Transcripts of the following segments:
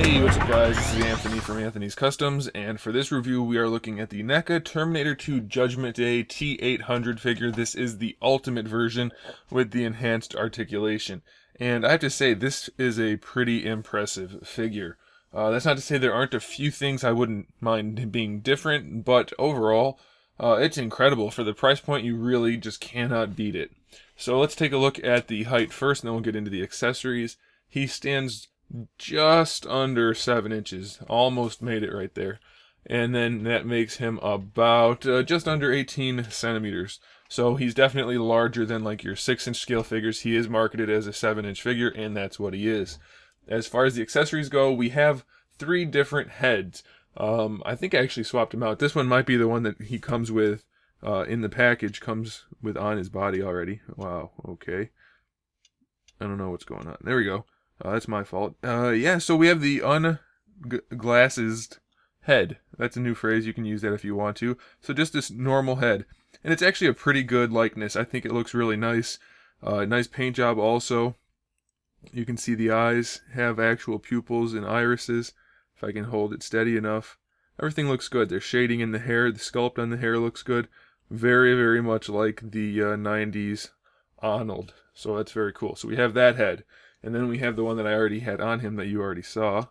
Hey, what's up guys? This is Anthony from Anthony's Customs, and for this review we are looking at the NECA Terminator 2 Judgment Day T-800 figure. This is the ultimate version with the enhanced articulation. And I have to say, this is a pretty impressive figure. That's not to say there aren't a few things I wouldn't mind being different, but overall, it's incredible. For the price point, you really just cannot beat it. So let's take a look at the height first, and then we'll get into the accessories. He stands just under 7 inches, almost made it right there, and then that makes him about just under 18 centimeters. So he's definitely larger than like your 6-inch scale figures. He is marketed as a 7-inch figure, and that's what he is. As far as the accessories go, we have 3 different heads. I think I actually swapped him out. This one might be the one that he comes with in the package, comes with on his body already. Wow, okay. I don't know what's going on. There we go. That's my fault. Yeah, so we have the unglassed head. That's a new phrase. You can use that if you want to. So just this normal head. And it's actually a pretty good likeness. I think it looks really nice. Nice paint job also. You can see the eyes have actual pupils and irises. If I can hold it steady enough. Everything looks good. There's shading in the hair. The sculpt on the hair looks good. Very, very much like the 90s Arnold. So that's very cool. So we have that head. And then we have the one that I already had on him that you already saw,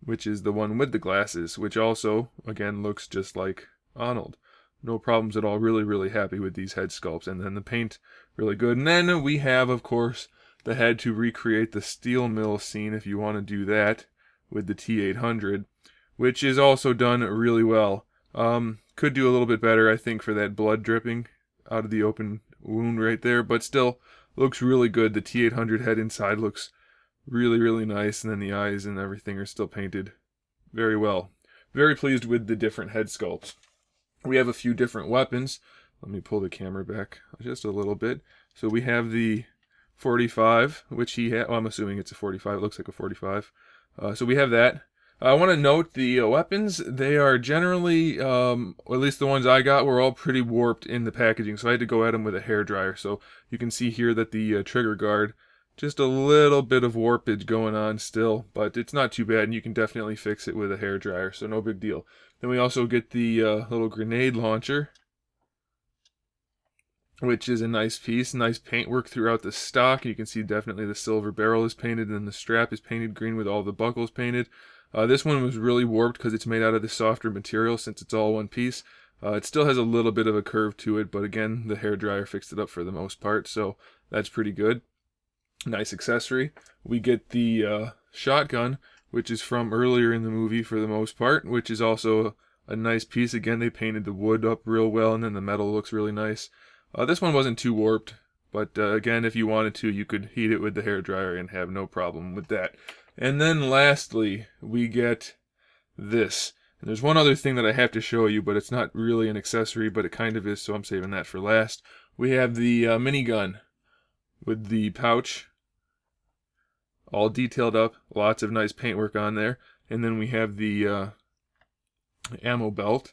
which is the one with the glasses, which also, again, looks just like Arnold. No problems at all. Really, really happy with these head sculpts. And then the paint, really good. And then we have, of course, the head to recreate the steel mill scene if you want to do that with the T-800, which is also done really well. Could do a little bit better, I think, for that blood dripping out of the open wound right there, but still looks really good. The T-800 head inside looks really, really nice, and then the eyes and everything are still painted very well. Very pleased with the different head sculpts. We have a few different weapons. Let me pull the camera back just a little bit. So we have the 45, which he had. Well, I'm assuming it's a 45. It looks like a 45. So we have that. I want to note the weapons. They are generally, or at least the ones I got, were all pretty warped in the packaging, so I had to go at them with a hairdryer. So you can see here that the trigger guard, just a little bit of warpage going on still, but it's not too bad, and you can definitely fix it with a hairdryer, so no big deal. Then we also get the little grenade launcher, which is a nice piece. Nice paintwork throughout the stock. You can see definitely the silver barrel is painted, and the strap is painted green with all the buckles painted. This one was really warped because it's made out of the softer material since it's all one piece. It still has a little bit of a curve to it, but again, the hairdryer fixed it up for the most part, so that's pretty good. Nice accessory. We get the shotgun, which is from earlier in the movie for the most part, which is also a nice piece. Again, they painted the wood up real well, and then the metal looks really nice. This one wasn't too warped, but again, if you wanted to, you could heat it with the hairdryer and have no problem with that. And then lastly, we get this. And there's one other thing that I have to show you, but it's not really an accessory, but it kind of is, so I'm saving that for last. We have the minigun with the pouch, all detailed up, lots of nice paintwork on there. And then we have the ammo belt,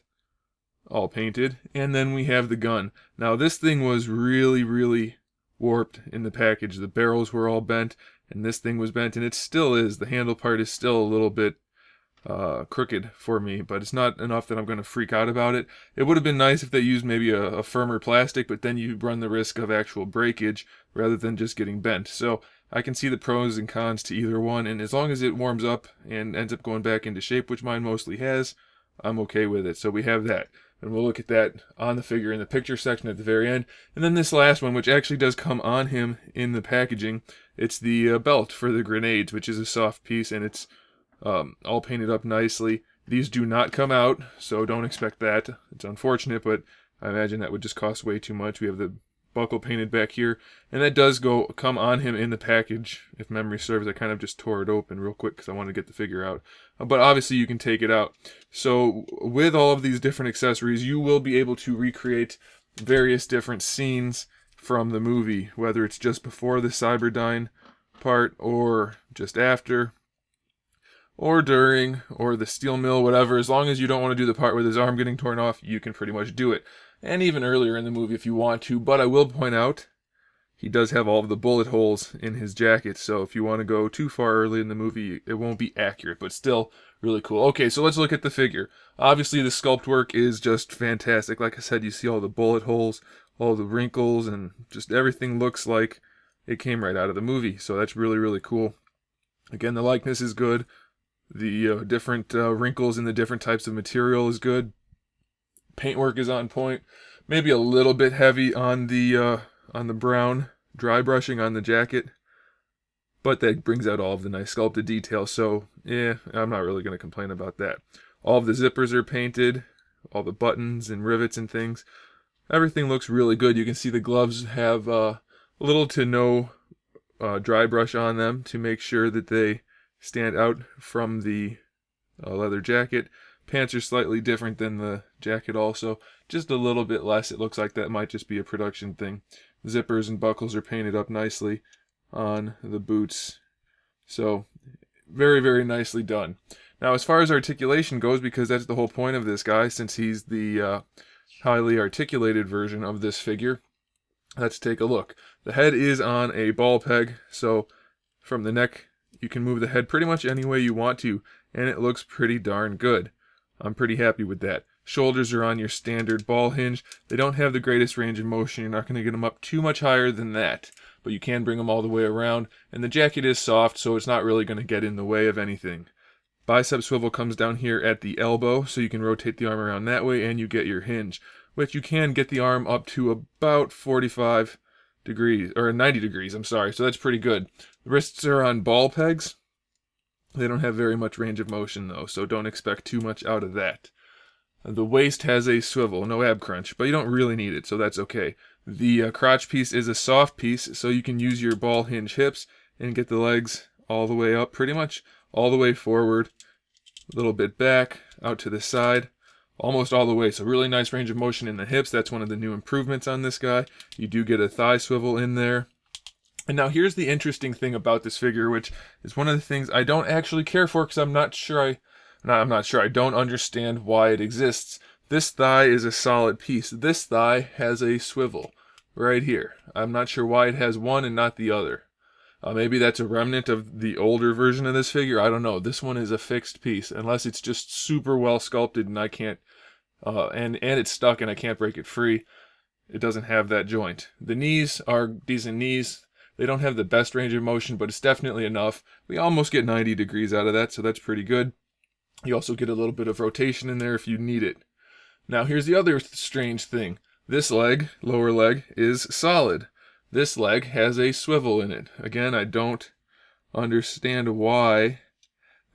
all painted. And then we have the gun. Now this thing was really, really warped in the package. The barrels were all bent, and this thing was bent, and it still is. The handle part is still a little bit crooked for me, but it's not enough that I'm going to freak out about it. It would have been nice if they used maybe a firmer plastic, but then you run the risk of actual breakage rather than just getting bent. So I can see the pros and cons to either one, and as long as it warms up and ends up going back into shape, which mine mostly has, I'm okay with it. So we have that. And we'll look at that on the figure in the picture section at the very end. And then this last one, which actually does come on him in the packaging, it's the belt for the grenades, which is a soft piece, and it's all painted up nicely. These do not come out, so don't expect that. It's unfortunate, but I imagine that would just cost way too much. We have the buckle painted back here, and that does come on him in the package. If memory serves, I kind of just tore it open real quick because I wanted to get the figure out. But obviously you can take it out. So with all of these different accessories, you will be able to recreate various different scenes from the movie, whether it's just before the Cyberdyne part, or just after, or during, or the steel mill, whatever. As long as you don't want to do the part with his arm getting torn off, you can pretty much do it. And even earlier in the movie if you want to. But I will point out, he does have all of the bullet holes in his jacket, so if you want to go too far early in the movie, it won't be accurate, but still really cool. Okay, so let's look at the figure. Obviously, the sculpt work is just fantastic. Like I said, you see all the bullet holes, all the wrinkles, and just everything looks like it came right out of the movie, so that's really, really cool. Again, the likeness is good. The different wrinkles in the different types of material is good. Paintwork is on point. Maybe a little bit heavy on the brown dry brushing on the jacket, but that brings out all of the nice sculpted details, so yeah, I'm not really going to complain about that. All of the zippers are painted, all the buttons and rivets and things. Everything looks really good. You can see the gloves have little to no dry brush on them to make sure that they stand out from the leather jacket. Pants are slightly different than the jacket also, just a little bit less. It looks like that might just be a production thing. Zippers and buckles are painted up nicely on the boots. So very, very nicely done. Now as far as articulation goes, because that's the whole point of this guy, since he's the highly articulated version of this figure, let's take a look. The head is on a ball peg, so from the neck you can move the head pretty much any way you want to, and it looks pretty darn good. I'm pretty happy with that. Shoulders are on your standard ball hinge. They don't have the greatest range of motion. You're not going to get them up too much higher than that, but you can bring them all the way around, and the jacket is soft, so it's not really going to get in the way of anything. Bicep swivel comes down here at the elbow, so you can rotate the arm around that way, and you get your hinge, which you can get the arm up to about 45 degrees, or 90 degrees, I'm sorry, so that's pretty good. The wrists are on ball pegs. They don't have very much range of motion, though, so don't expect too much out of that. The waist has a swivel, no ab crunch, but you don't really need it, so that's okay. The crotch piece is a soft piece, so you can use your ball hinge hips and get the legs all the way up, pretty much all the way forward, a little bit back, out to the side, almost all the way. So really nice range of motion in the hips. That's one of the new improvements on this guy. You do get a thigh swivel in there. And now here's the interesting thing about this figure, which is one of the things I don't actually care for because I'm not sure I don't understand why it exists. This thigh is a solid piece. This thigh has a swivel right here. I'm not sure why it has one and not the other. Maybe that's a remnant of the older version of this figure. I don't know. This one is a fixed piece, unless it's just super well sculpted and I can't, and it's stuck and I can't break it free. It doesn't have that joint. The knees are decent knees. They don't have the best range of motion, but it's definitely enough. We almost get 90 degrees out of that, so that's pretty good. You also get a little bit of rotation in there if you need it. Now here's the other strange thing. This leg, lower leg, is solid. This leg has a swivel in it. Again, I don't understand why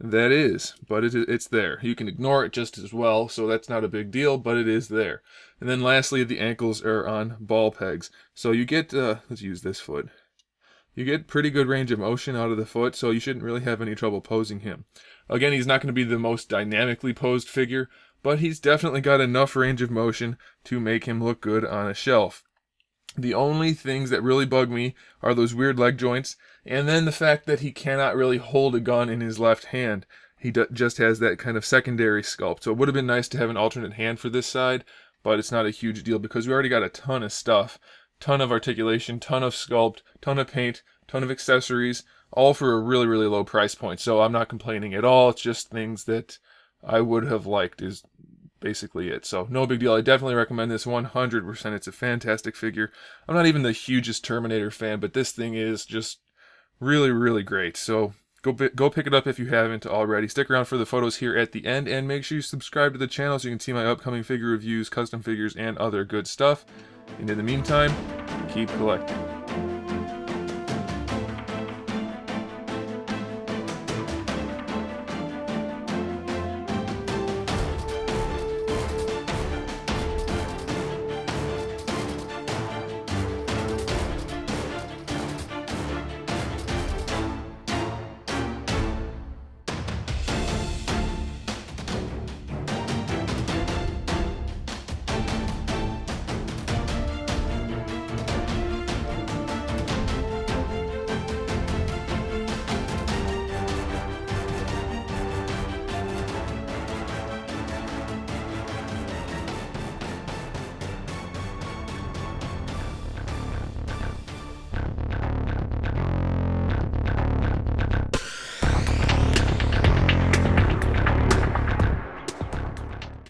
that is, but it's there. You can ignore it just as well, so that's not a big deal, but it is there. And then lastly, the ankles are on ball pegs. So you get, let's use this foot. You get pretty good range of motion out of the foot, so you shouldn't really have any trouble posing him. Again, he's not going to be the most dynamically posed figure, but he's definitely got enough range of motion to make him look good on a shelf. The only things that really bug me are those weird leg joints, and then the fact that he cannot really hold a gun in his left hand. He just has that kind of secondary sculpt. So it would have been nice to have an alternate hand for this side, but it's not a huge deal because we already got a ton of stuff. Ton of articulation, ton of sculpt, ton of paint, ton of accessories, all for a really, really low price point. So I'm not complaining at all. It's just things that I would have liked is basically it. So no big deal. I definitely recommend this 100%. It's a fantastic figure. I'm not even the hugest Terminator fan, but this thing is just really, really great. So go pick it up if you haven't already. Stick around for the photos here at the end, and make sure you subscribe to the channel so you can see my upcoming figure reviews, custom figures, and other good stuff. And in the meantime, keep collecting.